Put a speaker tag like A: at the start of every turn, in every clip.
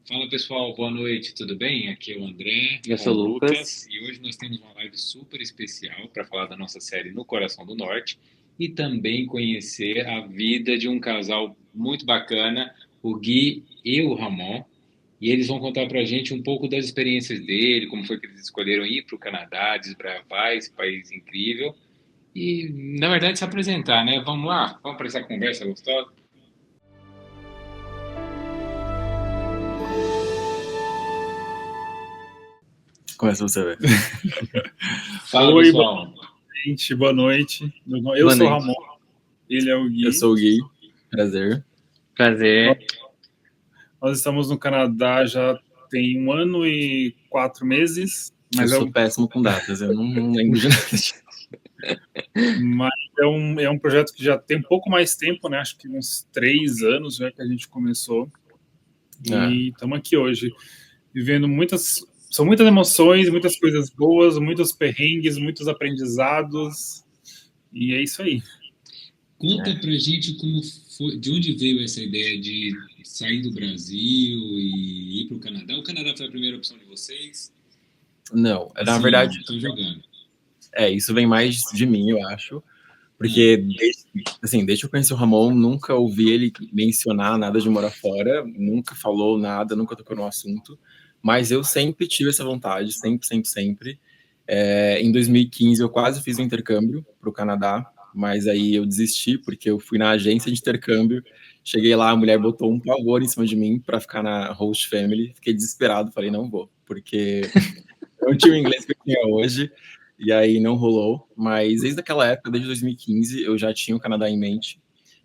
A: Fala pessoal, boa noite, tudo bem? Aqui é o André
B: Eu
A: com
B: sou
A: o
B: o Lucas.
A: Lucas e hoje nós temos uma live super especial para falar da nossa série No Coração do Norte e também conhecer a vida de um casal muito bacana, o Gui e o Ramon. E eles vão contar para a gente um pouco das experiências dele, como foi que eles escolheram ir para o Canadá, desbravar esse país incrível e, na verdade, se apresentar, né? Vamos lá, vamos para essa conversa gostosa?
B: Começa você, velho.
A: Fala
C: Oi, boa
A: pessoal.
C: noite, boa noite. Eu
B: Boa
C: sou o
B: noite.
C: Ramon, ele é o
B: Eu
C: Gui.
B: sou o Gui. Prazer.
C: Nós,
B: Prazer.
C: nós estamos no Canadá já tem 1 ano e 4 meses,
B: Eu
C: mas
B: sou péssimo com datas, eu não lembro de nada disso.
C: mas é um projeto que já tem um pouco mais tempo, né? Acho que uns 3 anos já que a gente começou.
B: Ah,
C: E estamos aqui hoje, vivendo muitas. São muitas emoções, muitas coisas boas, muitos perrengues, muitos aprendizados. E é isso aí.
A: Conta
B: é.
A: pra gente como foi, de onde veio essa ideia de sair do Brasil e ir para o Canadá. O Canadá foi a primeira opção de vocês?
B: Não, na verdade,
A: Assim, tô jogando.
B: isso vem mais de mim, eu acho.
A: Ah,
B: Porque, desde que eu conheci o Ramon, nunca ouvi ele mencionar nada de morar fora, nunca falou nada, nunca tocou no assunto. Mas eu sempre tive essa vontade, sempre, sempre, sempre. Em 2015, eu quase fiz um intercâmbio para o Canadá, mas aí eu desisti, porque eu fui na agência de intercâmbio. Cheguei lá, a mulher botou um pavor em cima de mim para ficar na host family. Fiquei desesperado, falei, não vou, porque eu não tinha o inglês que eu tinha hoje, e aí não rolou. Mas desde aquela época, desde 2015, eu já tinha o Canadá em mente.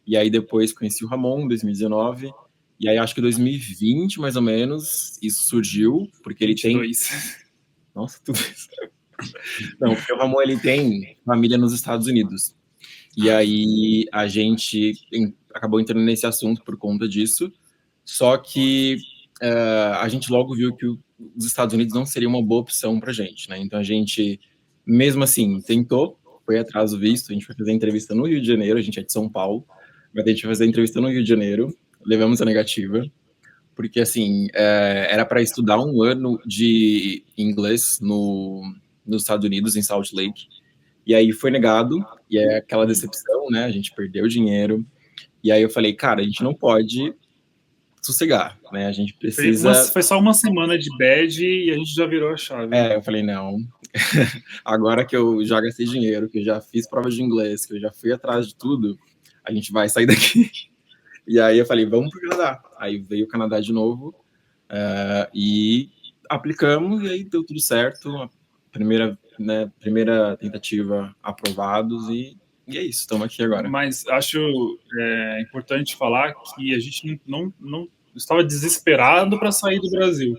B: E aí depois conheci o Ramon em 2019. E aí acho que 2020, mais ou menos, isso surgiu, porque ele tem.
C: 22.
B: Nossa, tudo isso. Não, porque o Ramon ele tem família nos Estados Unidos. E aí a gente acabou entrando nesse assunto por conta disso. Só que a gente logo viu que os Estados Unidos não seria uma boa opção para a gente, né? Então a gente, mesmo assim, tentou, foi atrás do visto. A gente foi fazer entrevista no Rio de Janeiro. A gente é de São Paulo, mas a gente foi fazer entrevista no Rio de Janeiro. Levamos a negativa, porque assim era para estudar um ano de inglês nos Estados Unidos, em Salt Lake. E aí foi negado, e é aquela decepção, né? A gente perdeu dinheiro. E aí eu falei, cara, a gente não pode sossegar, né? A gente precisa.
C: Foi só uma semana de bad e a gente já virou a chave.
B: Eu falei, não. Agora que eu já gastei dinheiro, que eu já fiz provas de inglês, que eu já fui atrás de tudo, a gente vai sair daqui. E aí eu falei, vamos pro Canadá. Aí veio o Canadá de novo, e aplicamos, e aí deu tudo certo. A primeira tentativa aprovados, e é isso, estamos aqui agora.
C: Mas acho importante falar que a gente não estava desesperado para sair do Brasil.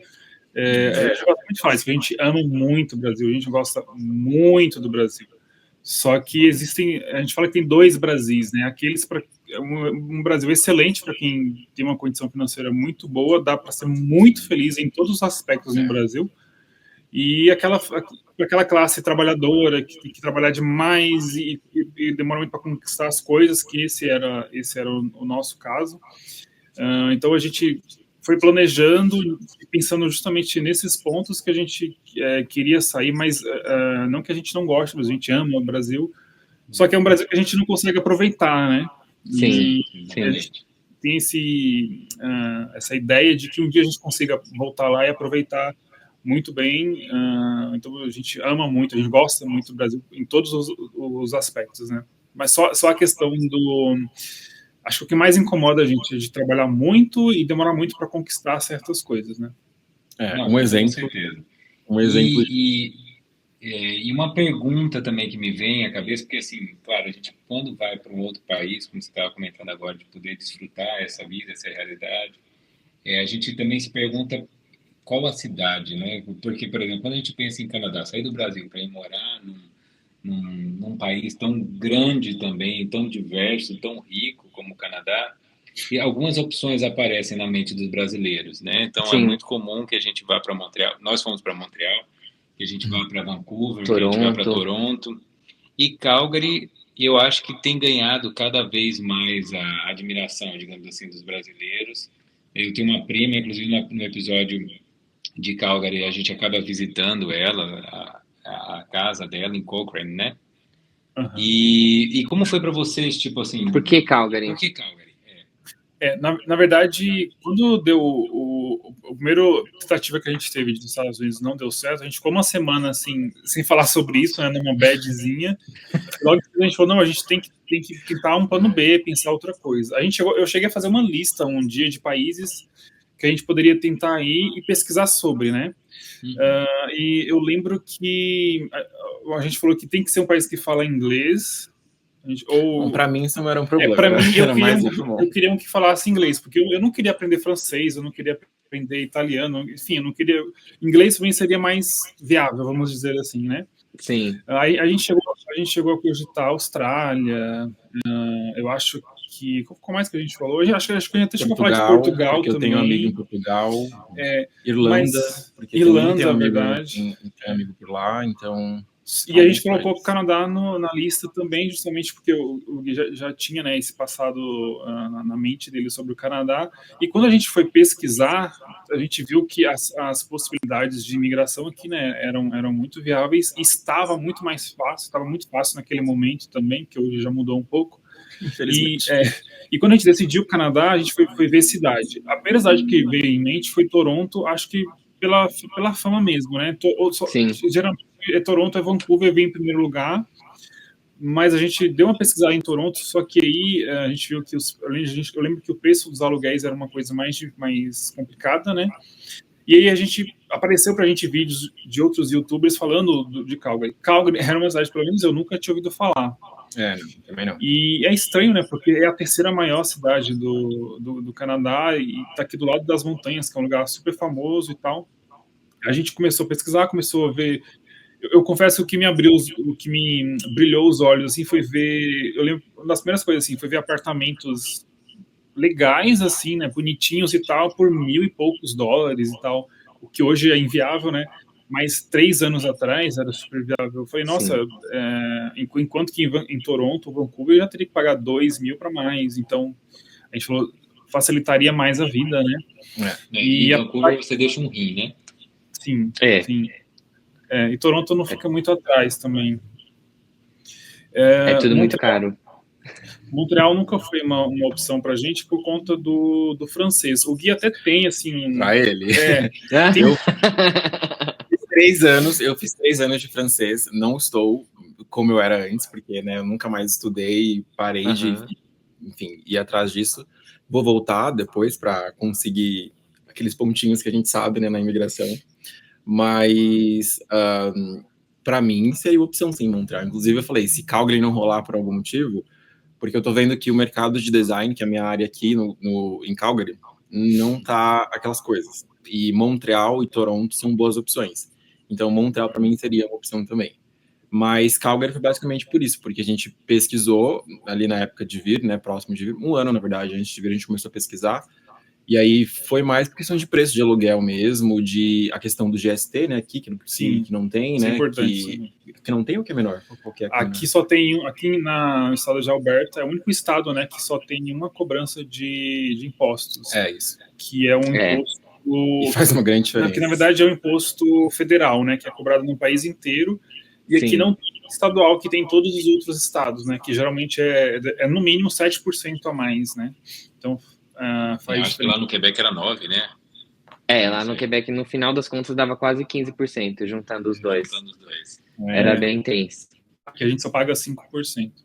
C: A gente gosta muito de falar isso, a gente ama muito o Brasil, a gente gosta muito do Brasil. Só que a gente fala que tem dois Brasis, né? Aqueles para um Brasil excelente para quem tem uma condição financeira muito boa, dá para ser muito feliz em todos os aspectos no Brasil. E aquela classe trabalhadora que tem que trabalhar demais e demora muito para conquistar as coisas, que esse era o nosso caso. Então a gente foi planejando e pensando justamente nesses pontos que a gente queria sair, mas não que a gente não goste, mas a gente ama o Brasil, só que é um Brasil que a gente não consegue aproveitar, né?
B: Sim,
C: E a
B: sim.
C: gente tem essa ideia de que um dia a gente consiga voltar lá e aproveitar muito bem. Então a gente ama muito, a gente gosta muito do Brasil em todos os aspectos, né? Mas só a questão do. Acho que o que mais incomoda a gente é de trabalhar muito e demorar muito para conquistar certas coisas, né?
A: não,
B: Um
A: com
B: exemplo,
A: certeza.
B: um exemplo.
A: E uma pergunta também que me vem à cabeça, porque assim, claro, a gente quando vai para um outro país, como você estava comentando agora, de poder desfrutar essa vida, essa realidade, a gente também se pergunta qual a cidade, né? Porque, por exemplo, quando a gente pensa em Canadá, sair do Brasil para ir morar num país tão grande também, tão diverso, tão rico como o Canadá, e algumas opções aparecem na mente dos brasileiros, né? Então é
B: Sim,
A: muito comum que a gente vá para Montreal, nós fomos para Montreal, que a gente vá para Vancouver, que a gente vá para
B: Toronto.
A: Toronto, e Calgary, eu acho que tem ganhado cada vez mais a admiração, digamos assim, dos brasileiros, Eu tenho uma prima, inclusive no episódio de Calgary, a gente acaba visitando ela, a casa dela em Cochrane, né?
C: Uhum.
A: E como foi para vocês, tipo assim...
D: Por que Calgary?
A: Por que Calgary?
C: Na verdade, quando deu o primeiro tentativa que a gente teve dos Estados Unidos não deu certo, a gente ficou uma semana assim, sem falar sobre isso, né, numa badzinha. Logo a gente falou, não, a gente tem que tentar um plano B, pensar outra coisa. Eu cheguei a fazer uma lista um dia de países que a gente poderia tentar ir e pesquisar sobre, né? E eu lembro que a gente falou que tem que ser um país que fala inglês.
B: Para mim isso não era um problema.
C: Para mim,
B: eu
C: queria um que falasse inglês, porque eu não queria aprender francês, eu não queria aprender italiano, enfim, eu não queria... Inglês também seria mais viável, vamos dizer assim, né?
D: Sim.
C: Aí a gente chegou a cogitar a Austrália, eu acho que... Qual mais que a gente falou? Acho que a gente até chegou a falar de Portugal também.
B: Eu tenho amigo em Portugal, Irlanda, porque Irlanda, tem verdade. Tem amigo por lá, então...
C: E a gente colocou o Canadá na lista também, justamente porque o Gui já tinha, né, esse passado na mente dele sobre o Canadá. E quando a gente foi pesquisar, a gente viu que as possibilidades de imigração aqui, né, eram muito viáveis e estava muito fácil naquele momento também, que hoje já mudou um pouco.
B: Infelizmente.
C: E quando a gente decidiu o Canadá, a gente foi ver cidade. A primeira cidade que veio em mente foi Toronto, acho que pela fama mesmo, né?
D: Sim.
C: Geralmente Toronto, Vancouver vem em primeiro lugar, mas a gente deu uma pesquisada em Toronto, só que aí a gente viu que eu lembro que o preço dos aluguéis era uma coisa mais complicada, né? E aí apareceu pra gente vídeos de outros youtubers falando de Calgary. Calgary era uma cidade, pelo menos eu nunca tinha ouvido falar.
B: Também não.
C: E é estranho, né? Porque é a terceira maior cidade do Canadá e tá aqui do lado das montanhas, que é um lugar super famoso e tal. A gente começou a pesquisar, começou a ver... Eu confesso que o que me brilhou os olhos assim foi ver, eu lembro, uma das primeiras coisas assim, foi ver apartamentos legais assim, né, bonitinhos e tal, por $1.000 e poucos e tal, o que hoje é inviável, né? Mas 3 anos atrás era super viável. Eu falei, nossa, enquanto que em Toronto, Vancouver, eu já teria que pagar 2.000 para mais. Então, a gente falou, facilitaria mais a vida, né?
A: E em Vancouver você deixa um rim, né?
C: Sim, sim. E Toronto não fica muito atrás também.
D: É tudo muito caro.
C: Montreal nunca foi uma opção pra gente por conta do francês. O Gui até tem, assim...
B: Pra ele. Eu fiz 3 anos de francês, não estou como eu era antes, porque né, eu nunca mais estudei, parei de, enfim, ir atrás disso. Vou voltar depois para conseguir aqueles pontinhos que a gente sabe, né, na imigração. Mas, para mim, seria uma opção sim, Montreal. Inclusive, eu falei, se Calgary não rolar por algum motivo, porque eu tô vendo que o mercado de design, que é a minha área aqui em Calgary, não tá aquelas coisas. E Montreal e Toronto são boas opções. Então, Montreal, para mim, seria uma opção também. Mas Calgary foi basicamente por isso, porque a gente pesquisou ali na época de vir, né, próximo de vir, 1 ano, na verdade, antes de vir, a gente começou a pesquisar. E aí foi mais por questão de preço de aluguel mesmo, a questão do GST, né, aqui, que não tem, né, que não tem o que é menor?
C: Aqui só tem, aqui no estado de Alberta, é o único estado, né, que só tem uma cobrança de impostos.
B: É isso.
C: Que é um imposto...
B: E faz uma grande diferença.
C: Que, na verdade, é um imposto federal, né, que é cobrado no país inteiro, e aqui não tem estadual, que tem em todos os outros estados, né, que geralmente é no mínimo 7% a mais, né, então...
A: acho que lá no Quebec era 9%, né?
D: Lá no Quebec, no final das contas, dava quase 15%, juntando os dois. Era bem intenso.
C: Que a gente só paga 5%.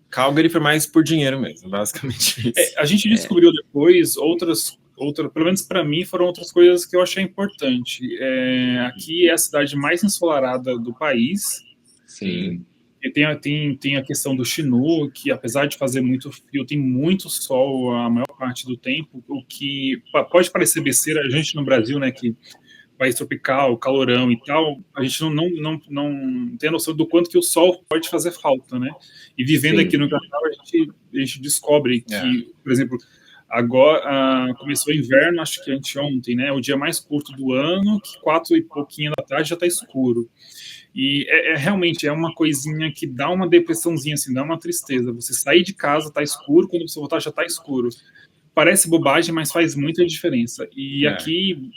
B: Calgary foi mais por dinheiro mesmo, basicamente isso.
C: A gente descobriu depois pelo menos para mim, foram outras coisas que eu achei importante. Aqui é a cidade mais ensolarada do país.
D: Sim.
C: E tem a questão do Chinook, que apesar de fazer muito frio, tem muito sol a maior parte do tempo, o que pode parecer besteira, a gente no Brasil, né, que país tropical, calorão e tal, a gente não tem a noção do quanto que o sol pode fazer falta, né? E vivendo aqui no Canadá, a gente descobre que, por exemplo, agora começou o inverno, acho que anteontem, né, o dia mais curto do ano, que 4 e pouquinho da tarde já está escuro. E realmente é uma coisinha que dá uma depressãozinha, assim, dá uma tristeza. Você sair de casa, tá escuro, quando você voltar já tá escuro. parece bobagem, mas faz muita diferença. E aqui,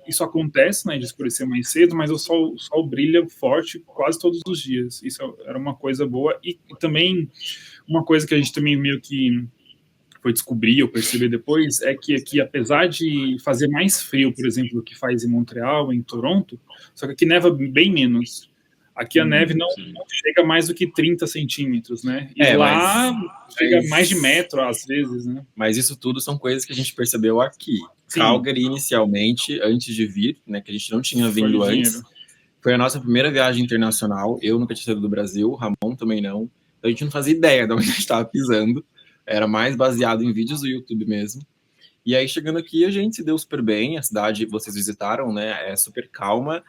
C: isso acontece, né, de escurecer mais cedo, mas o sol brilha forte quase todos os dias. Isso era uma coisa boa. E também, uma coisa que a gente também meio que foi descobrir ou perceber depois, é que aqui, apesar de fazer mais frio, por exemplo, do que faz em Montreal, em Toronto, só que aqui neva bem menos. Aqui a neve não chega mais do que 30 centímetros, né? E lá chega mais de metro, às vezes, né?
B: Mas isso tudo são coisas que a gente percebeu aqui. Sim. Calgary, inicialmente, antes de vir, né, que a gente não tinha vindo antes, foi a nossa primeira viagem internacional. Eu nunca tinha saído do Brasil, o Ramon também não. Então a gente não fazia ideia de onde a gente estava pisando. Era mais baseado em vídeos do YouTube mesmo. E aí, chegando aqui, a gente se deu super bem. A cidade, vocês visitaram, né? É super calma.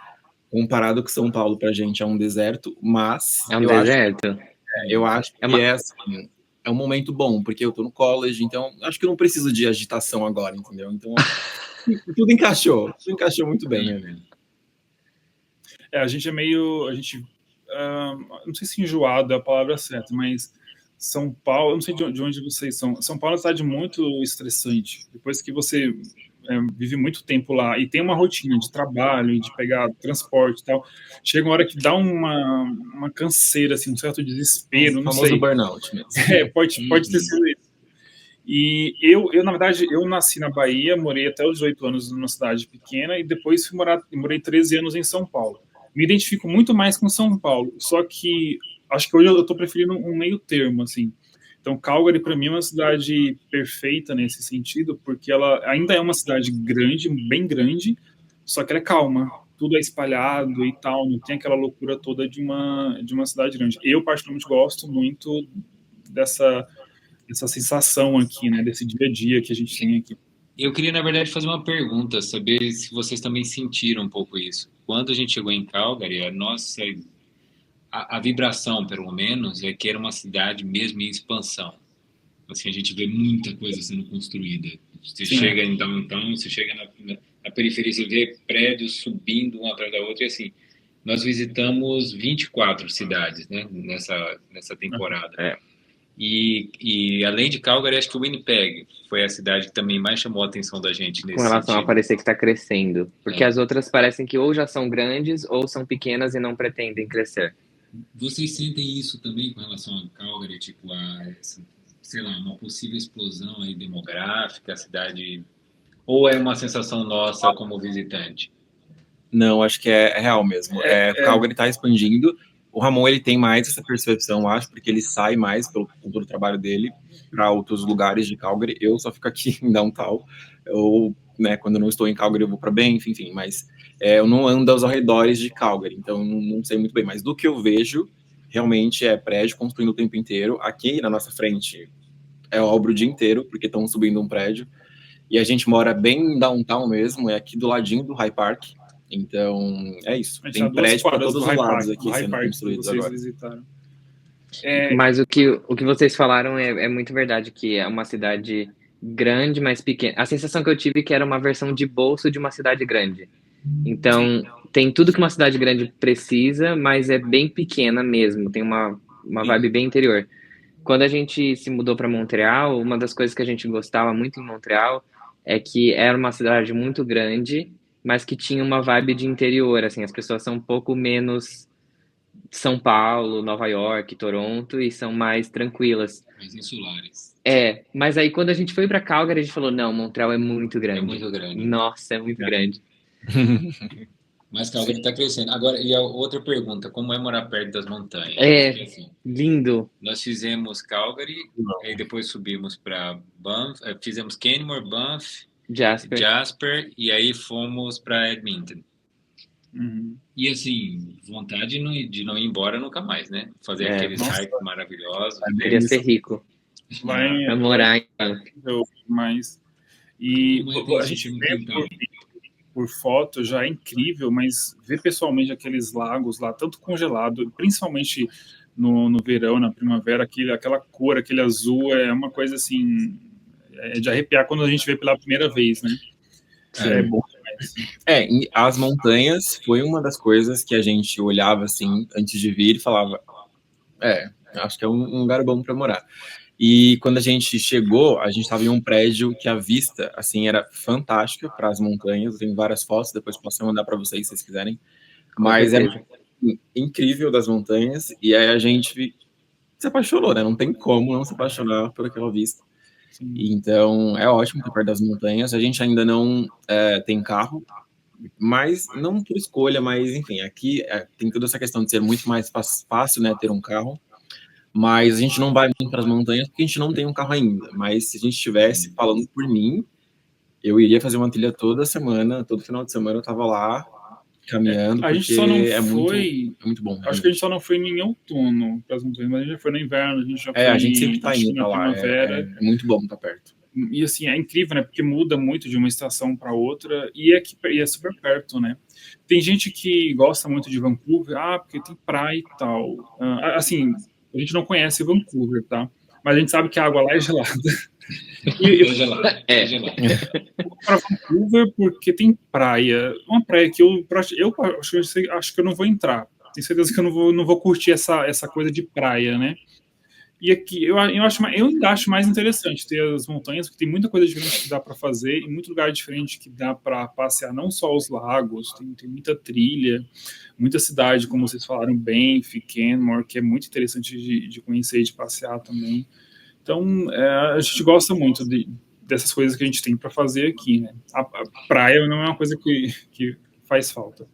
B: Comparado com São Paulo, pra gente, é um deserto. Mas...
D: É um deserto?
B: Eu acho que assim, é um momento bom, porque eu tô no college, então acho que eu não preciso de agitação agora, entendeu? Então, tudo encaixou muito bem, né?
C: A gente é meio... não sei se enjoado é a palavra certa, mas... São Paulo, eu não sei de onde vocês são. São Paulo é uma cidade muito estressante. Depois que você vive muito tempo lá e tem uma rotina de trabalho e de pegar transporte e tal, chega uma hora que dá uma canseira, assim, um certo desespero, não sei.
B: O famoso burnout mesmo.
C: Pode ter sido isso. E eu, na verdade, eu nasci na Bahia, morei até os 18 anos numa cidade pequena e depois morei 13 anos em São Paulo. Me identifico muito mais com São Paulo, só que acho que hoje eu estou preferindo um meio termo, assim. Então, Calgary, para mim, é uma cidade perfeita nesse sentido, porque ela ainda é uma cidade grande, bem grande, só que ela é calma. Tudo é espalhado e tal, não tem aquela loucura toda de uma cidade grande. Eu, particularmente, gosto muito dessa sensação aqui, né, desse dia a dia que a gente tem aqui.
A: Eu queria, na verdade, fazer uma pergunta, saber se vocês também sentiram um pouco isso. Quando a gente chegou em Calgary, a vibração, pelo menos, é que era uma cidade mesmo em expansão. Assim, a gente vê muita coisa sendo construída. Você chega em downtown, você chega na periferia, você vê prédios subindo um atrás da outra, e assim, nós visitamos 24 cidades, né, nessa temporada. E além de Calgary, acho que Winnipeg foi a cidade que também mais chamou a atenção da gente nesse
D: Com relação
A: sentido.
D: a parecer que está crescendo. Porque as outras parecem que ou já são grandes ou são pequenas e não pretendem crescer.
A: Vocês sentem isso também com relação a Calgary, tipo, sei lá, uma possível explosão aí demográfica, a cidade... Ou é uma sensação nossa como visitante?
B: Não, acho que é real mesmo. Calgary está expandindo. O Ramon, ele tem mais essa percepção, acho, porque ele sai mais com todo o trabalho dele para outros lugares de Calgary. Eu só fico aqui em downtown. Né, quando eu não estou em Calgary, eu vou para Banff, enfim, mas eu não ando aos arredores de Calgary, então não sei muito bem. Mas do que eu vejo, realmente é prédio construindo o tempo inteiro. Aqui na nossa frente é obra o dia inteiro, porque estão subindo um prédio. E a gente mora bem em downtown mesmo, é aqui do ladinho do High Park. Então, é isso. Tem prédio para todos os lados aqui sendo construídos agora.
D: Mas o que vocês falaram é muito verdade, que é uma cidade grande, mas pequena. A sensação que eu tive é que era uma versão de bolso de uma cidade grande. Então, tem tudo que uma cidade grande precisa, mas é bem pequena mesmo. Tem uma vibe bem interior. Quando a gente se mudou para Montreal, uma das coisas que a gente gostava muito em Montreal é que era uma cidade muito grande, mas que tinha uma vibe de interior, assim, as pessoas são um pouco menos São Paulo, Nova York, Toronto, e são mais tranquilas.
A: Mais insulares.
D: Mas aí quando a gente foi para Calgary, a gente falou, não, Montreal é muito grande.
A: É muito grande.
D: Nossa, é muito grande.
A: Mas Calgary está crescendo. Agora, e a outra pergunta, como é morar perto das montanhas?
D: Porque, assim, lindo.
A: Nós fizemos Calgary, e depois subimos para Banff, fizemos Canmore, Banff, Jasper, e aí fomos para Edmonton. E assim, vontade de não ir embora nunca mais, né? Fazer aqueles hikes maravilhosos.
D: Queria ser rico. Vai morar em Banff.
C: Mas a gente vê por foto já é incrível, mas ver pessoalmente aqueles lagos lá, tanto congelado, principalmente no verão, na primavera, aquela cor, aquele azul, é uma coisa assim, de arrepiar quando a gente vê pela primeira vez, né? É bom demais.
B: As montanhas foi uma das coisas que a gente olhava assim, antes de vir e falava, acho que é um lugar bom para morar. E quando a gente chegou, a gente estava em um prédio que a vista, assim, era fantástica para as montanhas. Eu tenho várias fotos, depois posso mandar para vocês se vocês quiserem.
D: Com
B: Mas era
D: certeza.
B: incrível das montanhas. E aí a gente se apaixonou, né? Não tem como não se apaixonar por aquela vista.
C: Sim.
B: Então, é ótimo estar perto das montanhas. A gente ainda não tem carro, mas não por escolha, mas enfim, aqui tem toda essa questão de ser muito mais fácil, né, ter um carro. Mas a gente não vai muito para as montanhas porque a gente não tem um carro ainda. Mas se a gente estivesse falando por mim, eu iria fazer uma trilha toda semana, todo final de semana eu tava lá caminhando,
C: A gente
B: porque
C: só não
B: é
C: foi.
B: muito bom.
C: Acho
B: realmente.
C: que a gente só não foi em outono para as montanhas, mas a gente já foi no inverno, a gente já foi
B: A gente sempre tá
C: acho que
B: indo
C: na
B: pra lá.
C: primavera.
B: É muito bom estar perto.
C: E assim, é incrível, né? Porque muda muito de uma estação para outra e é super perto, né? Tem gente que gosta muito de Vancouver, porque tem praia e tal. Assim, a gente não conhece Vancouver, tá? Mas a gente sabe que a água lá é gelada.
A: É gelado. É gelado.
C: Para Vancouver porque tem praia. Uma praia que eu acho que eu não vou entrar. Tenho certeza que eu não vou curtir essa coisa de praia, né? E aqui eu ainda acho mais interessante ter as montanhas, porque tem muita coisa diferente que dá para fazer e muito lugar diferente que dá para passear, não só os lagos, tem muita trilha, muita cidade, como vocês falaram, Banff, Canmore, que é muito interessante de conhecer e de passear também. Então, a gente gosta muito dessas coisas que a gente tem para fazer aqui, né? A praia não é uma coisa que faz falta.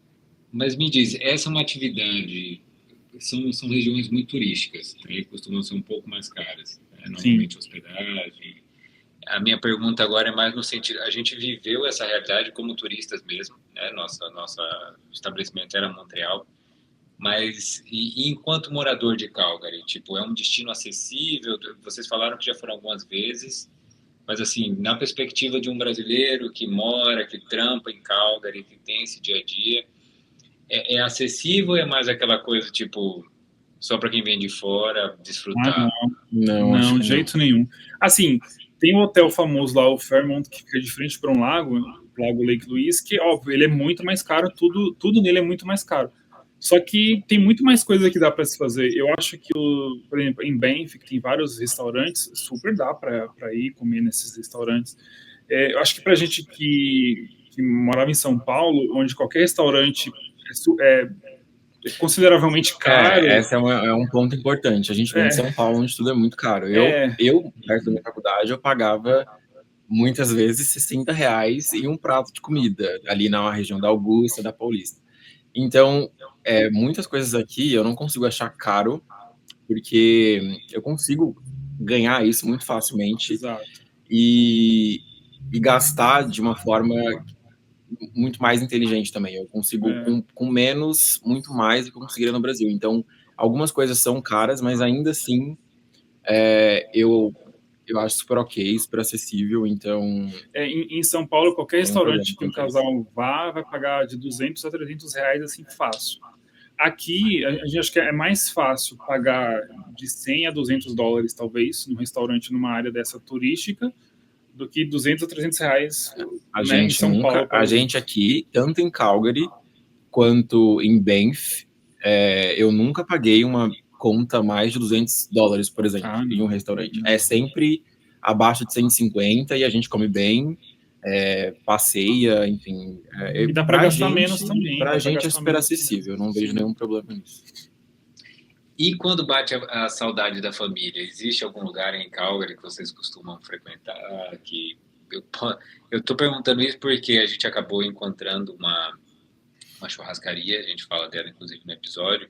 A: Mas me diz, essa é uma atividade. São regiões muito turísticas, né, e costumam ser um pouco mais caras, né, normalmente hospedagem. A minha pergunta agora é mais no sentido, a gente viveu essa realidade como turistas mesmo, né, nosso estabelecimento era Montreal, mas e enquanto morador de Calgary, tipo, é um destino acessível? Vocês falaram que já foram algumas vezes, mas assim, na perspectiva de um brasileiro que mora, que trampa em Calgary, que tem esse dia a dia, é acessível ou é mais aquela coisa, tipo, só para quem vem de fora desfrutar?
C: Não, de jeito nenhum. Assim, tem um hotel famoso lá, o Fairmont, que fica de frente para um lago, o Lago Lake Louise, que, óbvio, ele é muito mais caro, tudo nele é muito mais caro. Só que tem muito mais coisa que dá para se fazer. Eu acho que, por exemplo, em Banff, que tem vários restaurantes, super dá para ir comer nesses restaurantes. Eu acho que para gente que morava em São Paulo, onde qualquer restaurante é consideravelmente caro.
B: Esse é um ponto importante. A gente vem de São Paulo, onde tudo é muito caro. Eu, perto da minha faculdade, eu pagava muitas vezes R$60 em um prato de comida, ali na região da Augusta, da Paulista. Então, muitas coisas aqui eu não consigo achar caro, porque eu consigo ganhar isso muito facilmente.
C: Exato.
B: E gastar de uma forma muito mais inteligente também. Eu consigo, com menos, muito mais do que eu conseguiria no Brasil. Então, algumas coisas são caras, mas ainda assim, eu acho super ok, super acessível. Então,
C: em São Paulo, qualquer restaurante que um
B: problema,
C: casal vai pagar de R$200 a R$300, assim, fácil. Aqui, a gente acha que é mais fácil pagar de 100 a $200, talvez, num restaurante numa área dessa turística, do que R$200 a R$300 em São Paulo.
B: A gente aqui, tanto em Calgary quanto em Banff, eu nunca paguei uma conta mais de $200, por exemplo, em um restaurante. É sempre abaixo de 150 e a gente come bem, passeia, enfim.
C: E dá para gastar menos também.
B: Pra gente é super acessível, eu não vejo nenhum problema nisso.
A: E quando bate a saudade da família, existe algum lugar em Calgary que vocês costumam frequentar? Que eu estou perguntando isso porque a gente acabou encontrando uma churrascaria, a gente fala dela inclusive no episódio,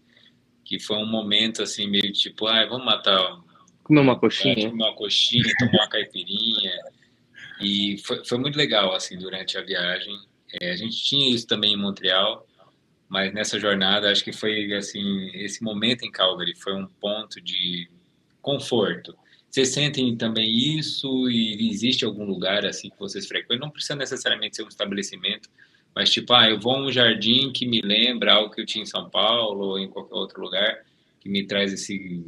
A: que foi um momento assim meio tipo, vamos matar,
D: comer uma coxinha,
A: tomar uma caipirinha, e foi muito legal assim durante a viagem. A gente tinha isso também em Montreal, mas nessa jornada acho que foi assim, esse momento em Calgary foi um ponto de conforto. Vocês sentem também isso? E existe algum lugar assim que vocês frequentam? Não precisa necessariamente ser um estabelecimento, mas tipo, eu vou a um jardim que me lembra algo que eu tinha em São Paulo ou em qualquer outro lugar que me traz esse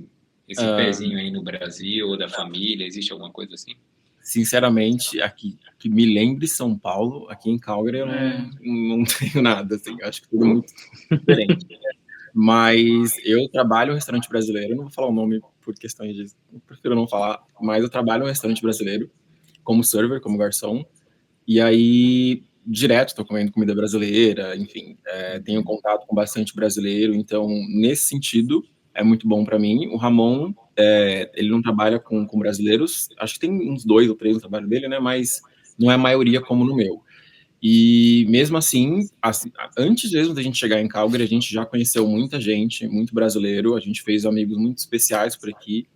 A: pezinho aí no Brasil ou da família. Existe alguma coisa assim?
B: Sinceramente, aqui que me lembre São Paulo, aqui em Calgary eu não tenho nada, assim, acho que tudo muito diferente. Mas eu trabalho em um restaurante brasileiro, não vou falar o nome por questões de... Eu prefiro não falar, mas eu trabalho em um restaurante brasileiro, como server, como garçom, e aí direto estou comendo comida brasileira, enfim, tenho contato com bastante brasileiro, então nesse sentido é muito bom para mim. O Ramon, ele não trabalha com brasileiros, acho que tem uns 2 ou 3 no trabalho dele, né, mas não é a maioria como no meu. E mesmo assim, antes mesmo da gente chegar em Calgary, a gente já conheceu muita gente, muito brasileiro, a gente fez amigos muito especiais por aqui.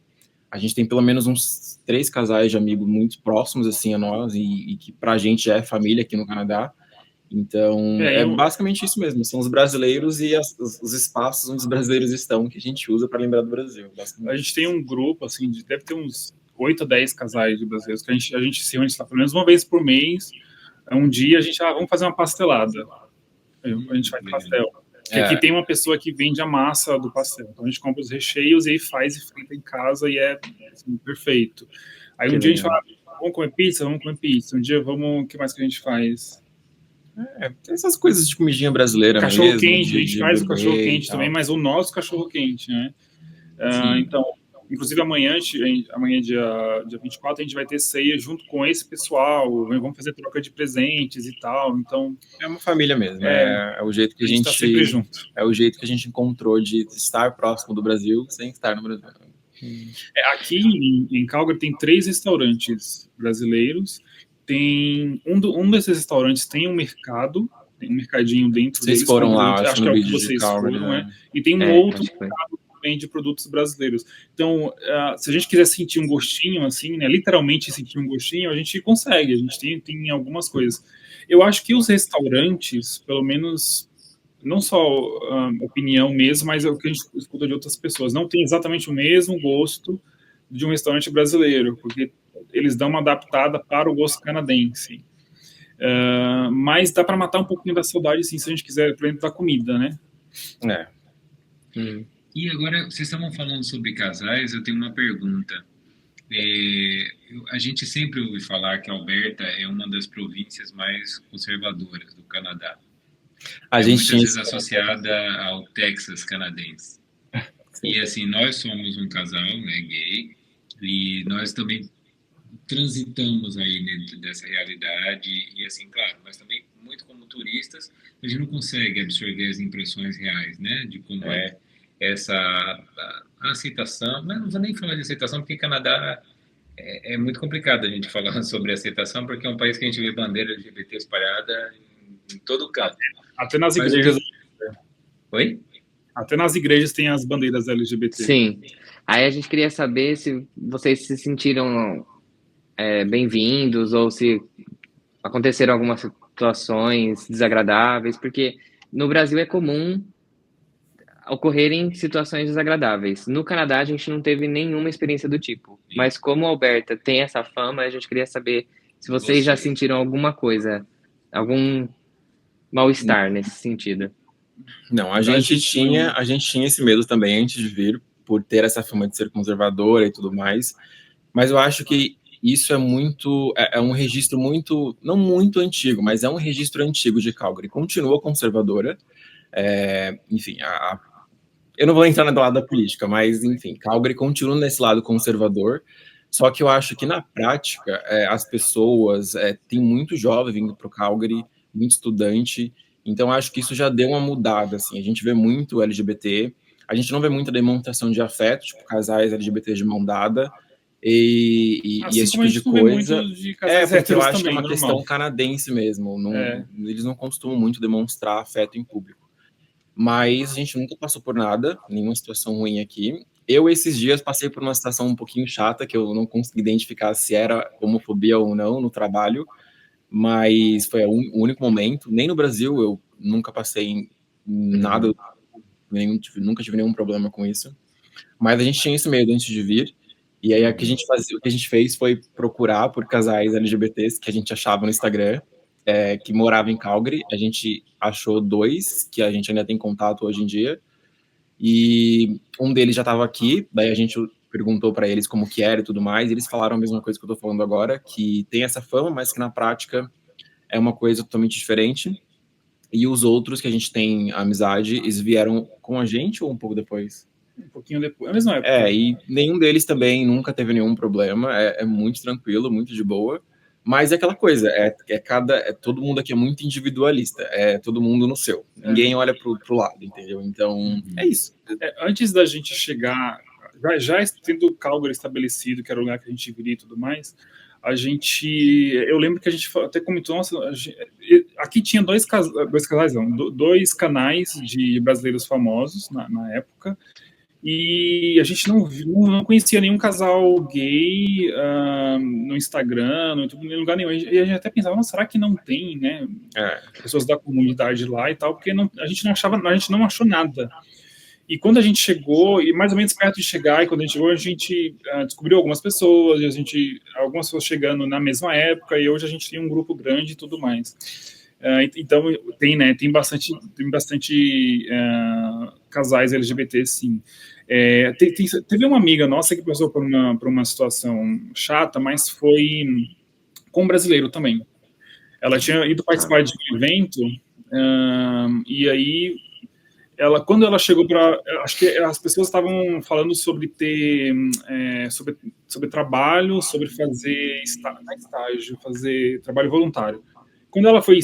B: A gente tem pelo menos uns 3 casais de amigos muito próximos assim a nós e que pra gente é família aqui no Canadá. Então, é basicamente isso mesmo, são os brasileiros e os espaços onde os brasileiros estão que a gente usa para lembrar do Brasil.
C: A gente tem um grupo, assim, deve ter uns 8 a 10 casais de brasileiros, que a gente se reúne lá pelo menos uma vez por mês. Um dia a gente, vamos fazer uma pastelada. A gente faz pastel. Porque aqui tem uma pessoa que vende a massa do pastel. Então a gente compra os recheios e aí faz e frita em casa e é assim, perfeito. Aí um dia a gente fala, vamos comer pizza? Vamos comer pizza. Um dia vamos, o que mais que a gente faz?
B: Tem essas coisas de comidinha brasileira mesmo.
C: Cachorro-quente, a gente faz o cachorro-quente também, mas o nosso cachorro-quente, né? Então, inclusive amanhã dia 24, a gente vai ter ceia junto com esse pessoal, vamos fazer troca de presentes e tal, então...
B: É uma família mesmo, é o jeito que a gente
C: tá sempre junto.
B: É o jeito que a gente encontrou de estar próximo do Brasil sem estar no Brasil.
C: Aqui em Calgary tem 3 restaurantes brasileiros, tem um desses restaurantes tem um mercado, tem um mercadinho dentro
B: deles. Vocês foram lá, acho que é o que vocês
C: foram, né? E tem um outro mercado também de produtos brasileiros. Então, se a gente quiser sentir um gostinho, assim, né, literalmente sentir um gostinho, a gente consegue, a gente tem algumas coisas. Eu acho que os restaurantes, pelo menos, não só opinião mesmo, mas é o que a gente escuta de outras pessoas, não tem exatamente o mesmo gosto de um restaurante brasileiro, porque eles dão uma adaptada para o gosto canadense. Mas dá para matar um pouquinho da saudade, assim, se a gente quiser, por exemplo, da comida, né?
A: E agora, vocês estavam falando sobre casais, eu tenho uma pergunta. A gente sempre ouve falar que a Alberta é uma das províncias mais conservadoras do Canadá. Muitas vezes associada ao Texas canadense. E assim, nós somos um casal, né, gay, e nós também transitamos aí dentro dessa realidade, e assim, claro, mas também muito como turistas, a gente não consegue absorver as impressões reais, né, de como é essa a aceitação, mas não vou nem falar de aceitação, porque Canadá é muito complicado a gente falar sobre aceitação, porque é um país que a gente vê bandeira LGBT espalhada em todo canto.
C: Até nas igrejas.
A: Oi?
C: Até nas igrejas tem as bandeiras LGBT.
D: Sim. Aí a gente queria saber se vocês se sentiram bem-vindos ou se aconteceram algumas situações desagradáveis, porque no Brasil é comum ocorrerem situações desagradáveis. No Canadá a gente não teve nenhuma experiência do tipo, mas como a Alberta tem essa fama, a gente queria saber se vocês já sentiram alguma coisa, algum mal-estar nesse sentido.
B: Não, a gente tinha esse medo também antes de vir, por ter essa fama de ser conservadora e tudo mais, mas eu acho que isso é um registro não muito antigo, mas é um registro antigo de Calgary. Continua conservadora, enfim, eu não vou entrar do lado da política, mas enfim, Calgary continua nesse lado conservador, só que eu acho que na prática as pessoas, tem muito jovem vindo para o Calgary, muito estudante, então acho que isso já deu uma mudada, assim, a gente vê muito LGBT, a gente não vê muita demonstração de afeto, tipo casais LGBT de mão dada, e esse tipo de coisa. Porque eu acho que é uma questão canadense mesmo, eles não costumam muito demonstrar afeto em público. Mas a gente nunca passou por nada, nenhuma situação ruim aqui. Eu, esses dias, passei por uma situação um pouquinho chata, que eu não consegui identificar se era homofobia ou não no trabalho, mas foi o único momento. Nem no Brasil eu nunca passei em nada, nunca tive nenhum problema com isso. Mas a gente tinha esse medo antes de vir, e aí o que a gente fez foi procurar por casais LGBTs que a gente achava no Instagram, que morava em Calgary. A gente achou 2 que a gente ainda tem contato hoje em dia, e um deles já estava aqui, daí a gente perguntou para eles como que era e tudo mais, e eles falaram a mesma coisa que eu estou falando agora, que tem essa fama, mas que na prática é uma coisa totalmente diferente. E os outros que a gente tem amizade, eles vieram com a gente ou um pouco depois?
C: Um pouquinho depois, na mesma época.
B: E nenhum deles também nunca teve nenhum problema, é muito tranquilo, muito de boa. Mas é aquela coisa, todo mundo aqui é muito individualista, é todo mundo no seu. Ninguém olha pro lado, entendeu? Então, é isso.
C: Antes da gente chegar, já tendo Calgary estabelecido, que era o lugar que a gente viria e tudo mais, eu lembro que a gente até comentou, nossa, aqui tinha dois canais de brasileiros famosos na época, e a gente não conhecia nenhum casal gay no Instagram, no YouTube, em lugar nenhum. E a gente até pensava, será que não tem, né? Pessoas da comunidade lá e tal, porque a gente não achou nada. E quando a gente chegou, e mais ou menos perto de chegar, e quando a gente chegou, a gente descobriu algumas pessoas, algumas pessoas chegando na mesma época, e hoje a gente tem um grupo grande e tudo mais. Então tem bastante casais LGBT, sim. Teve uma amiga nossa que passou por uma situação chata, mas foi com um brasileiro também. Ela tinha ido participar de um evento, e aí quando ela chegou acho que as pessoas estavam falando sobre sobre trabalho, sobre fazer estágio, fazer trabalho voluntário. Quando ela foi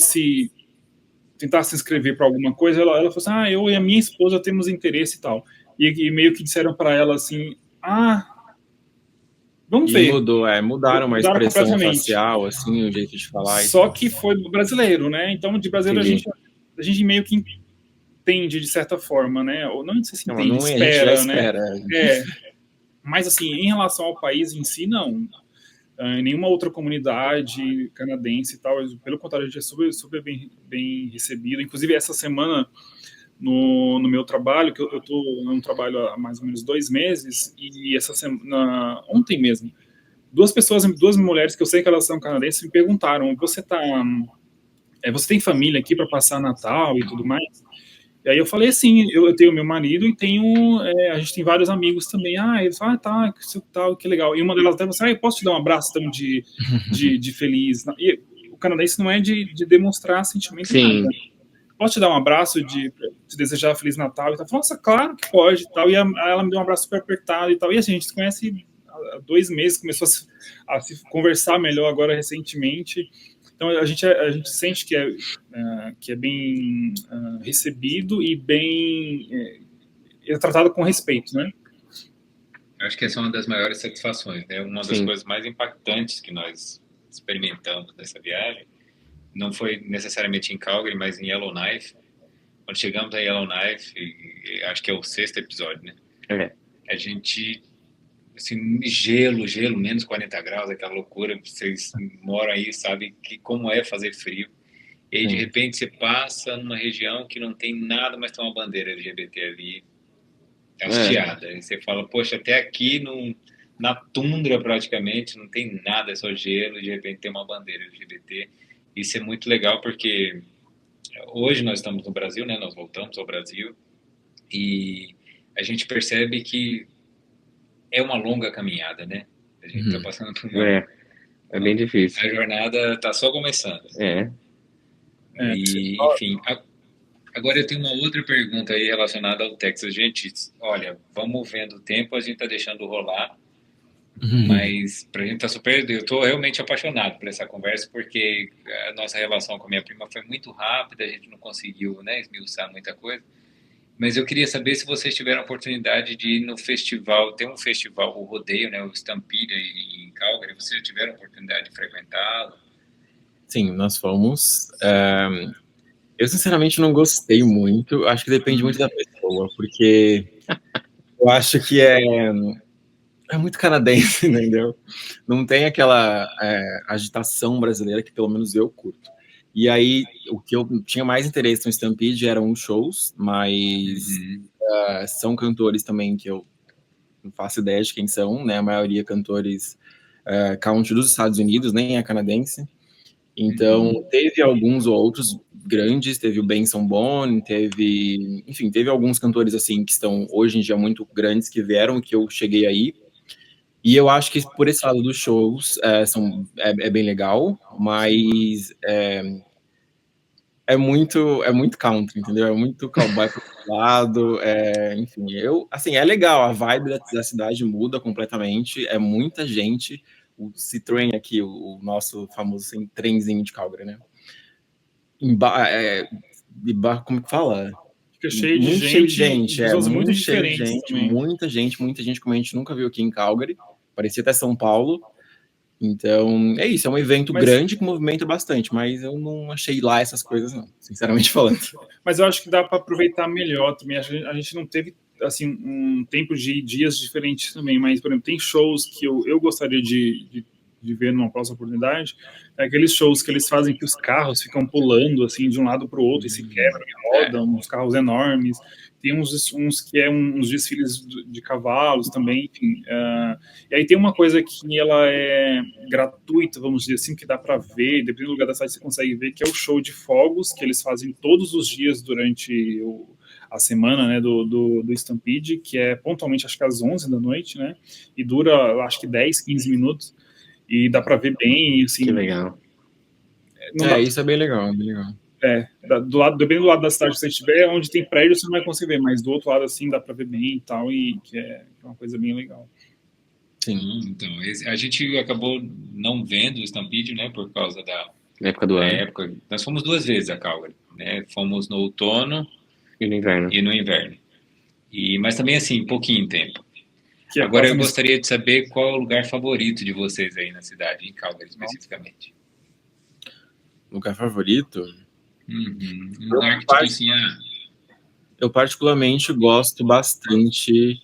C: tentar se inscrever para alguma coisa, ela falou assim, eu e a minha esposa temos interesse e tal. E meio que disseram para ela assim, vamos ver.
B: Mudaram uma expressão facial, assim, o jeito de falar.
C: Só que foi brasileiro, né? Então, de brasileiro, a gente meio que entende de certa forma, né? Ou não sei se entende, espera, né? Mas, assim, em relação ao país em si, não. Em nenhuma outra comunidade canadense e tal, pelo contrário, a gente é super bem recebido. Inclusive, essa semana, no meu trabalho, que eu estou num trabalho há mais ou menos 2 meses, e essa semana, ontem mesmo, duas mulheres que eu sei que elas são canadenses me perguntaram, você tem família aqui para passar Natal e tudo mais? E aí eu falei assim, eu tenho meu marido e a gente tem vários amigos também. Eles falam, que legal. E uma delas até falou assim, eu posso te dar um abraço tão de feliz? E o canadense não é de demonstrar sentimento.
D: Sim.
C: Nada. Posso te dar um abraço de te desejar Feliz Natal? E tal. Nossa, claro que pode. E tal. E ela me deu um abraço super apertado e tal. E assim, a gente se conhece há 2 meses, começou a se conversar melhor agora recentemente. Então a gente sente que é bem recebido e bem tratado com respeito, né?
A: Eu acho que essa é uma das maiores satisfações, né? Uma das coisas mais impactantes que nós experimentamos nessa viagem não foi necessariamente em Calgary, mas em Yellowknife. Quando chegamos a Yellowknife, acho que é o 6º episódio, né? A gente, assim, gelo, menos 40 graus, aquela loucura. Vocês moram aí, sabem como é fazer frio. E aí, de repente, você passa numa região que não tem nada, mas tem uma bandeira LGBT ali, hasteada. E você fala, poxa, até aqui na tundra praticamente não tem nada, é só gelo, e de repente tem uma bandeira LGBT. Isso é muito legal porque hoje nós estamos no Brasil, né? Nós voltamos ao Brasil e a gente percebe que é uma longa caminhada, né? A gente está passando por
D: é bem difícil.
A: A jornada está só começando. E, enfim, agora eu tenho uma outra pergunta aí relacionada ao Texas. Gente, olha, vamos vendo o tempo, a gente está deixando rolar, mas pra gente tá super... Eu tô realmente apaixonado por essa conversa, porque a nossa relação com a minha prima foi muito rápida, a gente não conseguiu, né, esmiuçar muita coisa. Mas eu queria saber se vocês tiveram a oportunidade de ir no festival, tem um festival, o Rodeio, né, o Stampede em Calgary, vocês já tiveram a oportunidade de frequentá-lo?
B: Sim, nós fomos. Eu, sinceramente, não gostei muito, acho que depende muito da pessoa, porque eu acho que é muito canadense, entendeu? Não tem aquela agitação brasileira que pelo menos eu curto. E aí, o que eu tinha mais interesse no Stampede eram os shows, mas são cantores também que eu não faço ideia de quem são, né? A maioria cantores country dos Estados Unidos, nem é canadense. Então, teve alguns outros grandes, teve o Benson Boone, teve alguns cantores assim que estão hoje em dia muito grandes que vieram, que eu cheguei aí. E eu acho que por esse lado dos shows é bem legal, mas é muito country, entendeu? É muito cowboy pro lado, enfim, assim, é legal, a vibe da cidade muda completamente, é muita gente, o Citroën aqui, o nosso famoso assim, trenzinho de Calgary, né? Como que fala?
C: Fica cheio de
B: Muito cheio de
C: gente e
B: gente,
C: pessoas muito
B: muito cheio de
C: diferentes
B: gente,
C: também.
B: muita gente como a gente nunca viu aqui em Calgary, parecia até São Paulo. Então, é isso, é um evento
C: Mas,
B: grande que movimenta bastante, mas eu não achei lá essas coisas, não, sinceramente falando.
C: mas eu acho que dá para aproveitar melhor também. A gente não teve assim um tempo de dias diferentes também, mas, por exemplo, tem shows que eu gostaria de ver numa próxima oportunidade, é aqueles shows que eles fazem que os carros ficam pulando assim de um lado para o outro e se quebram e rodam, uns carros enormes. Tem uns que é uns desfiles de cavalos também, enfim. E aí tem uma coisa que ela é gratuita, vamos dizer assim, que dá para ver, dependendo do lugar da cidade você consegue ver, que é o show de fogos que eles fazem todos os dias durante a semana, né, do Stampede, que é pontualmente acho que às 11 da noite, né, e dura acho que 10, 15 minutos, e dá para ver bem, assim,
D: Que legal.
C: não dá,
B: Isso é bem legal, é bem legal.
C: do lado, bem do lado da cidade que você estiver, onde tem prédio você não vai conseguir ver, mas do outro lado assim dá para ver bem e tal, e que é uma coisa bem legal.
B: Sim.
A: Então, a gente acabou não vendo o Stampede, né, por causa
D: Na época do
A: da
D: ano
A: época. Nós fomos duas vezes a Calgary, né? Fomos no outono
D: e no inverno.
A: e no inverno. Mas também assim, pouquinho tempo.
C: Que é
A: Agora
C: quase
A: eu
C: a mesma.
A: gostaria de saber qual é o lugar favorito de vocês aí na cidade, em Calgary especificamente.
B: Lugar favorito?
A: Um lugar que tipo assim,
B: Eu particularmente gosto bastante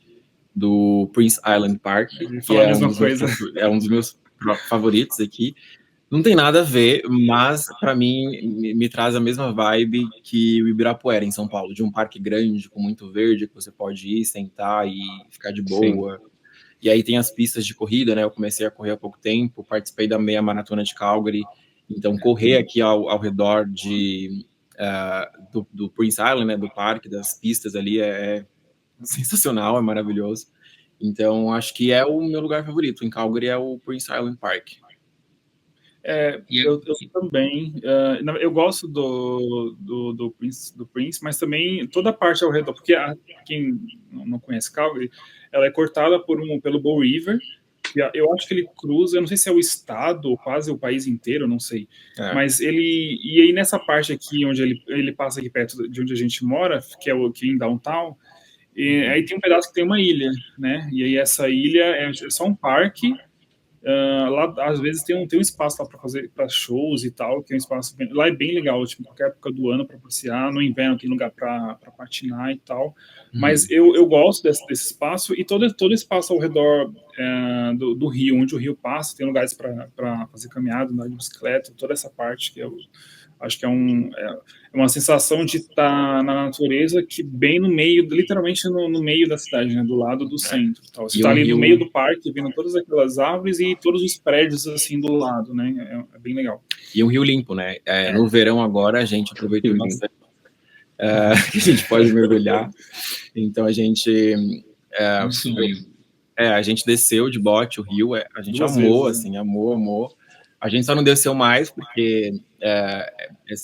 B: do Prince Island Park,
C: Eu ia
B: que
C: falar a
B: é
C: mesma coisa.
B: um dos meus favoritos aqui. Não tem nada a ver, mas para mim me traz a mesma vibe que o Ibirapuera em São Paulo, de um parque grande com muito verde que você pode ir, sentar e ficar de
D: Sim.
B: boa. E aí tem as pistas de corrida, né? Eu comecei a correr há pouco tempo, participei da meia maratona de Calgary, então correr aqui ao redor do Prince Island, né? Do parque, das pistas ali é sensacional, é maravilhoso. Então acho que é o meu lugar favorito em Calgary é o Prince Island Park.
C: Eu também. Eu gosto do Prince, mas também toda a parte ao redor, porque quem não conhece Calgary, ela é cortada pelo Bow River, que eu acho que ele cruza, eu não sei se é o estado ou quase o país inteiro, não sei. Mas e aí nessa parte aqui, onde ele passa aqui perto de onde a gente mora, que é aqui em Downtown, aí tem um pedaço que tem uma ilha, né? E aí essa ilha é só um parque. Lá às vezes tem um espaço lá para fazer para shows e tal, que é um espaço lá é bem legal, tipo, qualquer época do ano para passear, no inverno tem lugar para patinar e tal. Mas eu gosto desse espaço e todo espaço ao redor do rio, onde o rio passa, tem lugares para fazer caminhada, andar de bicicleta, toda essa parte que eu acho que é uma sensação de estar na natureza que bem no meio, literalmente no meio da cidade, né, do lado do centro. Tal. Você está ali no meio do parque, vendo todas aquelas árvores e todos os prédios assim do lado, né? É bem legal.
B: E um rio limpo, né? No verão agora a gente aproveitou bastante. A gente pode mergulhar. Então a gente
A: um sonho.
B: a gente desceu de bote o rio, a gente
C: Duas
B: amou,
C: vezes,
B: assim, amou. A gente só não desceu mais porque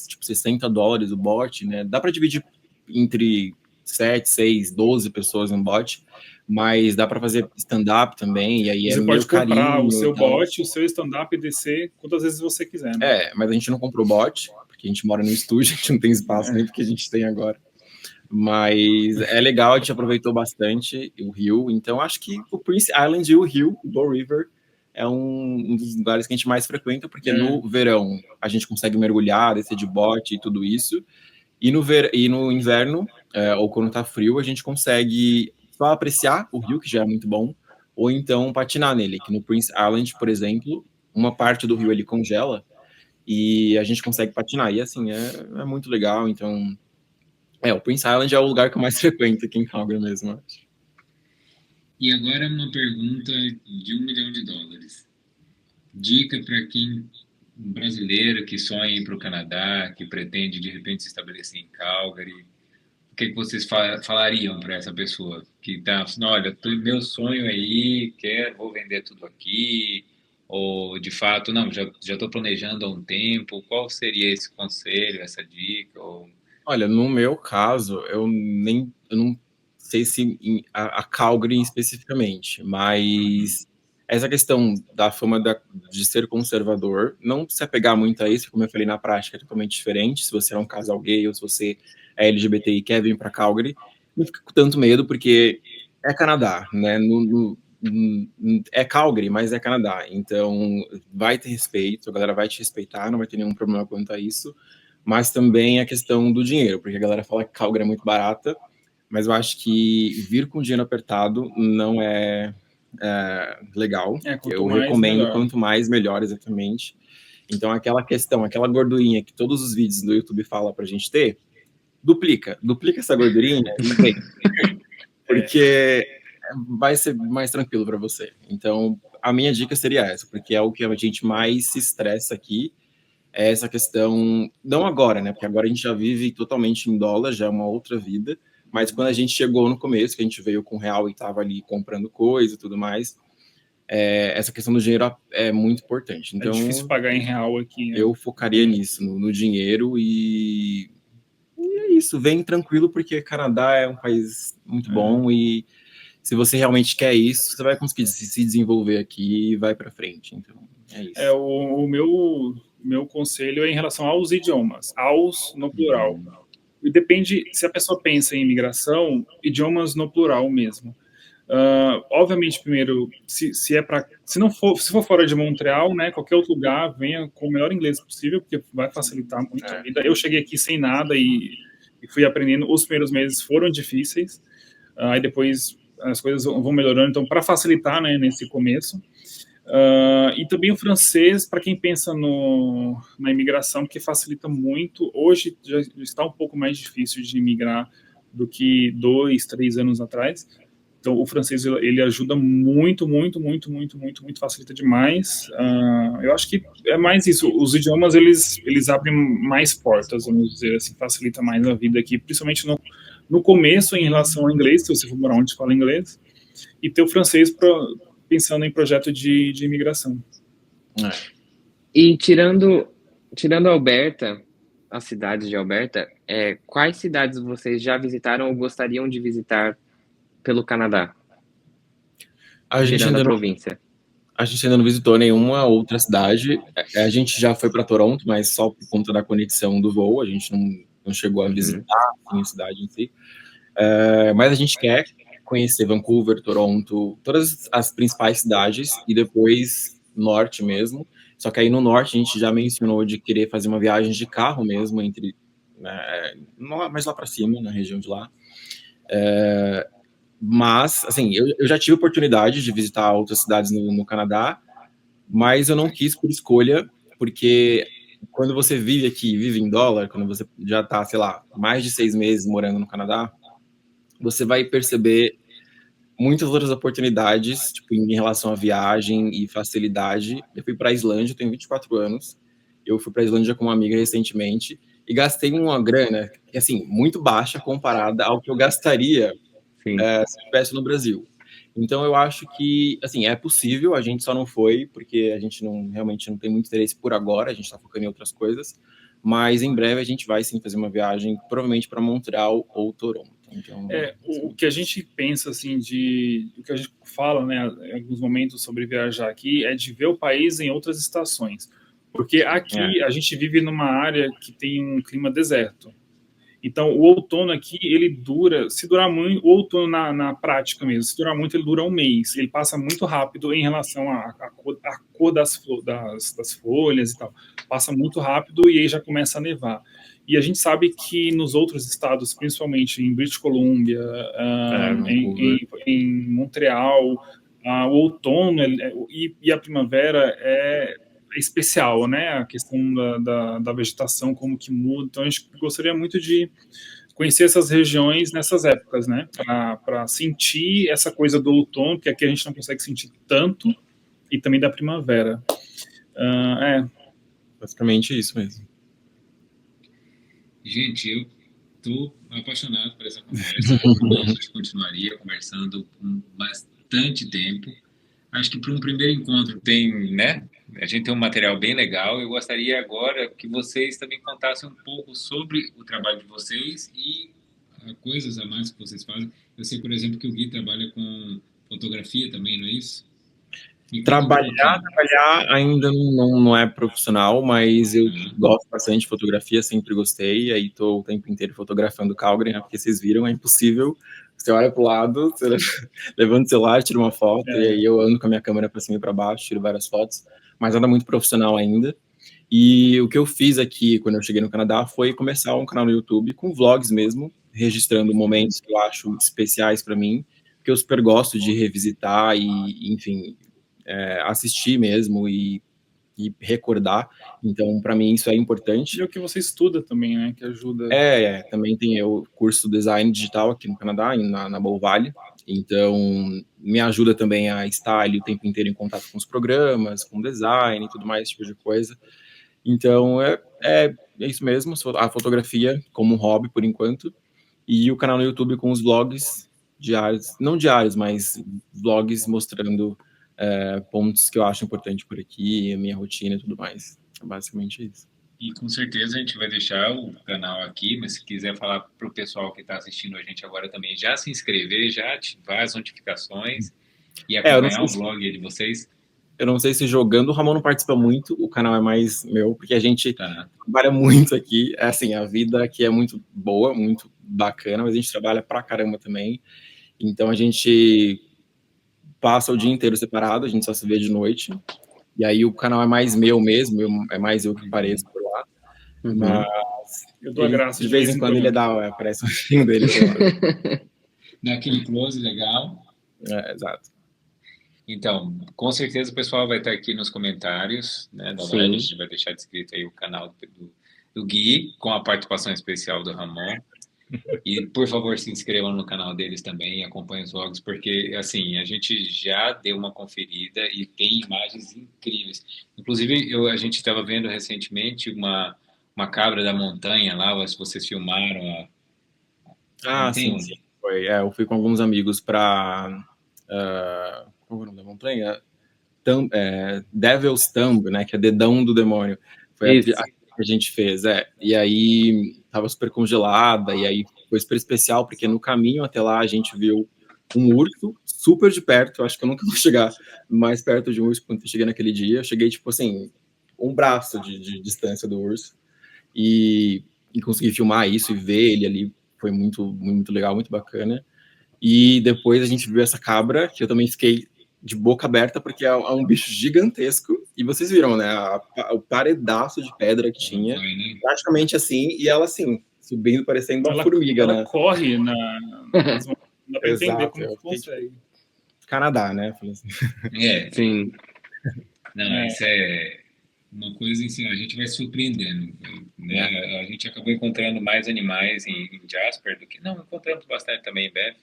B: tipo $60 o bote, né? Dá para dividir entre 7, 6, 12 pessoas no bote, mas dá para fazer stand-up também, e aí
C: você
B: meio
C: pode comprar o
B: carinho
C: seu
B: e tal.
C: bote, o seu stand-up e descer quantas vezes você quiser, né?
B: Mas a gente não comprou bote, porque a gente mora no estúdio, a gente não tem espaço nem porque a gente tem agora. Mas é legal, a gente aproveitou bastante o rio. Então, acho que o Prince Island e o rio, o Bow River, é um dos lugares que a gente mais frequenta, porque no verão a gente consegue mergulhar, descer de bote e tudo isso. E no inverno, ou quando tá frio, a gente consegue só apreciar o rio, que já é muito bom, ou então patinar nele, que no Prince Island, por exemplo, uma parte do rio ele congela e a gente consegue patinar. E assim, é muito legal, então o Prince Island é o lugar que eu mais frequento aqui em Calgary mesmo, acho.
A: E agora uma pergunta de $1 milhão. Dica para quem um brasileiro que sonha ir para o Canadá, que pretende de repente se estabelecer em Calgary, o que vocês falariam para essa pessoa que está, olha, meu sonho é ir, vou vender tudo aqui, Ou, de fato, não, já estou planejando há um tempo? Qual seria esse conselho, essa dica? Ou...
B: Olha, no meu caso, eu não sei se a Calgary especificamente, mas essa questão da fama de ser conservador, não se apegar muito a isso, como eu falei, na prática é totalmente diferente. Se você é um casal gay ou se você é LGBT e quer vir para Calgary, não fica com tanto medo, porque é Canadá, né? É Calgary, mas é Canadá. Então, vai ter respeito, a galera vai te respeitar, não vai ter nenhum problema quanto a isso. Mas também a questão do dinheiro, porque a galera fala que Calgary é muito barata, mas eu acho que vir com dinheiro apertado não é legal.
C: Quanto
B: Eu
C: mais,
B: recomendo
C: melhor.
B: quanto mais, melhor, exatamente. Então, aquela questão, aquela gordurinha que todos os vídeos do YouTube falam pra gente ter, duplica essa gordurinha e vem. Porque vai ser mais tranquilo para você. Então, a minha dica seria essa, porque é o que a gente mais se estressa aqui, é essa questão, não agora, né? Porque agora a gente já vive totalmente em dólar, já é uma outra vida. Mas quando a gente chegou no começo, que a gente veio com real e estava ali comprando coisa e tudo mais, essa questão do dinheiro é muito importante. Então,
C: é difícil pagar em real aqui, né?
B: eu focaria nisso, no dinheiro e é isso. Vem tranquilo, porque Canadá é um país muito bom e se você realmente quer isso, você vai conseguir se desenvolver aqui e vai para frente. Então, é isso.
C: O meu conselho é em relação aos idiomas, aos no plural. E depende, se a pessoa pensa em imigração, idiomas no plural mesmo. Obviamente, primeiro, se for fora de Montreal, né, qualquer outro lugar, venha com o melhor inglês possível, porque vai facilitar muito a vida. Eu cheguei aqui sem nada e fui aprendendo. Os primeiros meses foram difíceis, aí depois as coisas vão melhorando. Então, para facilitar, né, nesse começo. E também o francês, para quem pensa na imigração, que facilita muito. Hoje já está um pouco mais difícil de imigrar do que 2, 3 anos atrás. Então, o francês ele ajuda muito, muito, muito, muito, muito, muito, facilita demais. Eu acho que é mais isso. Os idiomas eles abrem mais portas, vamos dizer assim, facilita mais a vida aqui, principalmente no começo em relação ao inglês, se você for morar onde fala inglês, e ter o francês pensando em projeto de imigração.
D: E tirando Alberta, as cidades de Alberta, quais cidades vocês já visitaram ou gostariam de visitar pelo Canadá? Tirando a província.
B: A gente ainda não visitou nenhuma outra cidade. A gente já foi para Toronto, mas só por conta da conexão do voo. A gente não chegou a visitar a cidade em si. Mas a gente quer conhecer Vancouver, Toronto, todas as principais cidades e depois norte mesmo. Só que aí no norte a gente já mencionou de querer fazer uma viagem de carro mesmo, mais lá para cima, na região de lá. Mas, assim, eu já tive oportunidade de visitar outras cidades no Canadá, mas eu não quis por escolha, porque quando você vive aqui, vive em dólar, quando você já está, sei lá, mais de 6 meses morando no Canadá, você vai perceber muitas outras oportunidades, tipo, em relação à viagem e facilidade. Eu fui para a Islândia, eu tenho 24 anos, eu fui para a Islândia com uma amiga recentemente e gastei uma grana, assim, muito baixa comparada ao que eu gastaria se estivesse no Brasil. Então, eu acho que, assim, é possível, a gente só não foi, porque a gente realmente não tem muito interesse por agora, a gente está focando em outras coisas, mas em breve a gente vai sim fazer uma viagem, provavelmente para Montreal ou Toronto. Então,
C: o que a gente pensa, assim, o que a gente fala, né, em alguns momentos sobre viajar aqui, é de ver o país em outras estações. Porque aqui a gente vive numa área que tem um clima deserto. Então, o outono aqui, ele dura, se durar muito, o outono na prática mesmo, se durar muito, ele dura um mês. Ele passa muito rápido em relação à cor das folhas e tal. Passa muito rápido e aí já começa a nevar. E a gente sabe que nos outros estados, principalmente em British Columbia, em Montreal, o outono e a primavera é especial, né? A questão da vegetação, como que muda. Então, a gente gostaria muito de conhecer essas regiões nessas épocas, né? Para sentir essa coisa do outono, que aqui a gente não consegue sentir tanto, e também da primavera.
B: Basicamente isso mesmo.
A: Gente, eu estou apaixonado por essa conversa. A gente continuaria conversando por bastante tempo. Acho que para um primeiro encontro tem, né? A gente tem um material bem legal. Eu gostaria agora que vocês também contassem um pouco sobre o trabalho de vocês e coisas a mais que vocês fazem. Eu sei, por exemplo, que o Gui trabalha com fotografia também, não é isso?
B: Trabalhar ainda não é profissional, mas eu gosto bastante de fotografia, sempre gostei. Aí tô o tempo inteiro fotografando Calgary, né? Porque vocês viram, é impossível. Você olha pro lado, você levanta o celular, tira uma foto, e aí eu ando com a minha câmera para cima e para baixo, tiro várias fotos, mas nada muito profissional ainda. E o que eu fiz aqui, quando eu cheguei no Canadá, foi começar um canal no YouTube com vlogs mesmo, registrando momentos que eu acho especiais para mim, porque eu super gosto de revisitar e, enfim, assistir mesmo e recordar. Então, para mim, isso é importante.
C: E o que você estuda também, né? Que ajuda.
B: Também tem o curso design digital aqui no Canadá, na Bow Valley. Então, me ajuda também a estar ali o tempo inteiro em contato com os programas, com design e tudo mais, esse tipo de coisa. Então, é isso mesmo, a fotografia como um hobby, por enquanto. E o canal no YouTube com os vlogs diários, não diários, mas vlogs mostrando pontos que eu acho importante por aqui, a minha rotina e tudo mais. É basicamente isso.
A: E com certeza a gente vai deixar o canal aqui, mas se quiser falar para o pessoal que está assistindo a gente agora também, já se inscrever, já ativar as notificações e acompanhar o vlog de vocês.
B: Eu não sei se jogando, o Ramon não participa muito, o canal é mais meu, porque a gente trabalha muito aqui, assim, a vida aqui é muito boa, muito bacana, mas a gente trabalha pra caramba também, então a gente passa o dia inteiro separado, a gente só se vê de noite, e aí o canal é mais meu mesmo, é mais eu que apareço por lá, mas
C: eu dou a graça
B: de vez em quando ele aparece um filme dele.
A: Dá aquele close legal.
B: Exato.
A: Então, com certeza o pessoal vai estar aqui nos comentários, né, da live, a gente vai deixar descrito aí o canal do Gui, com a participação especial do Ramon. E, por favor, se inscrevam no canal deles também e acompanhem os vlogs, porque, assim, a gente já deu uma conferida e tem imagens incríveis. Inclusive, a gente estava vendo recentemente uma cabra da montanha lá, se vocês filmaram.
B: Sim. Foi, eu fui com alguns amigos para... qual é o nome da montanha? Devil's Thumb, né? Que é dedão do demônio. Foi a que a gente fez, E aí tava super congelada, e aí foi super especial, porque no caminho até lá a gente viu um urso super de perto. Eu acho que eu nunca vou chegar mais perto de um urso quando eu cheguei naquele dia. Eu cheguei, tipo assim, um braço de distância do urso. E consegui filmar isso e ver ele ali. Foi muito, muito legal, muito bacana. E depois a gente viu essa cabra, que eu também fiquei de boca aberta, porque é um bicho gigantesco. E vocês viram, né? O paredaço de pedra que tinha. Praticamente assim, e ela assim, subindo, parecendo uma formiga,
C: ela
B: né?
C: Ela corre na... Não dá pra entender como consegue.
B: Canadá, né? Falei assim.
D: Sim.
A: Não, isso é uma coisa assim, a gente vai surpreendendo, né? A gente acabou encontrando mais animais em Jasper do que... Não, encontramos bastante também em Banff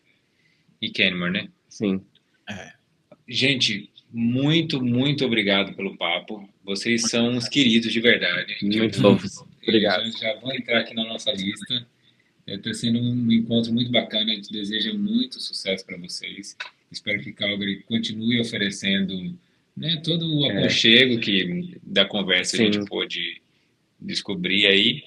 A: e Canmore, né?
D: Sim.
A: Gente, muito, muito obrigado pelo papo. Vocês são uns queridos de verdade.
D: Muito fofos.
B: Obrigado.
A: Já vão entrar aqui na nossa lista. Está sendo um encontro muito bacana. A gente deseja muito sucesso para vocês. Espero que Calgary continue oferecendo, né, todo o aconchego que da conversa a gente pôde descobrir aí.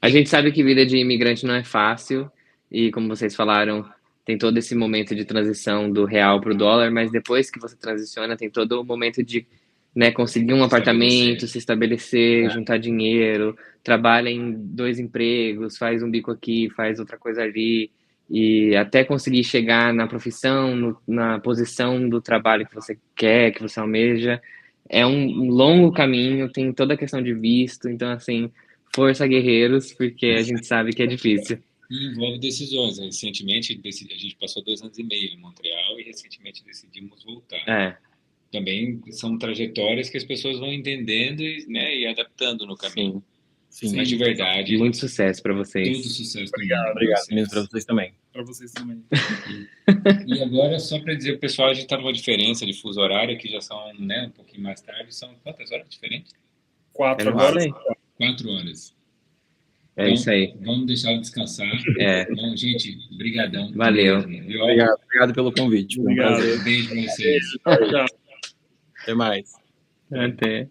D: A gente sabe que vida de imigrante não é fácil. E como vocês falaram, tem todo esse momento de transição do real para o dólar, mas depois que você transiciona, tem todo o momento de, né, conseguir um apartamento, se estabelecer, juntar dinheiro, trabalha em 2 empregos, faz um bico aqui, faz outra coisa ali, e até conseguir chegar na profissão, na posição do trabalho que você quer, que você almeja. É um longo caminho, tem toda a questão de visto, então, assim, força guerreiros, porque a gente sabe que é difícil.
A: E envolve decisões. Recentemente, a gente passou 2 anos e meio em Montreal e recentemente decidimos voltar. Também são trajetórias que as pessoas vão entendendo e adaptando no caminho.
B: Sim.
A: Mas de verdade...
D: Muito sucesso para vocês.
A: Todo sucesso.
B: Obrigado, mesmo para vocês também.
C: Para vocês também.
A: E agora, só para dizer, o pessoal, a gente está numa diferença de fuso horário, que já são, né, um pouquinho mais tarde. São quantas horas diferentes?
C: 4 agora.
A: 4 horas.
D: É isso aí.
A: Vamos deixá-lo descansar. Bom, gente, brigadão.
D: Valeu.
B: Obrigado pelo convite.
C: Obrigado.
A: Beijo para vocês.
C: Tchau.
B: Até mais.
D: Até.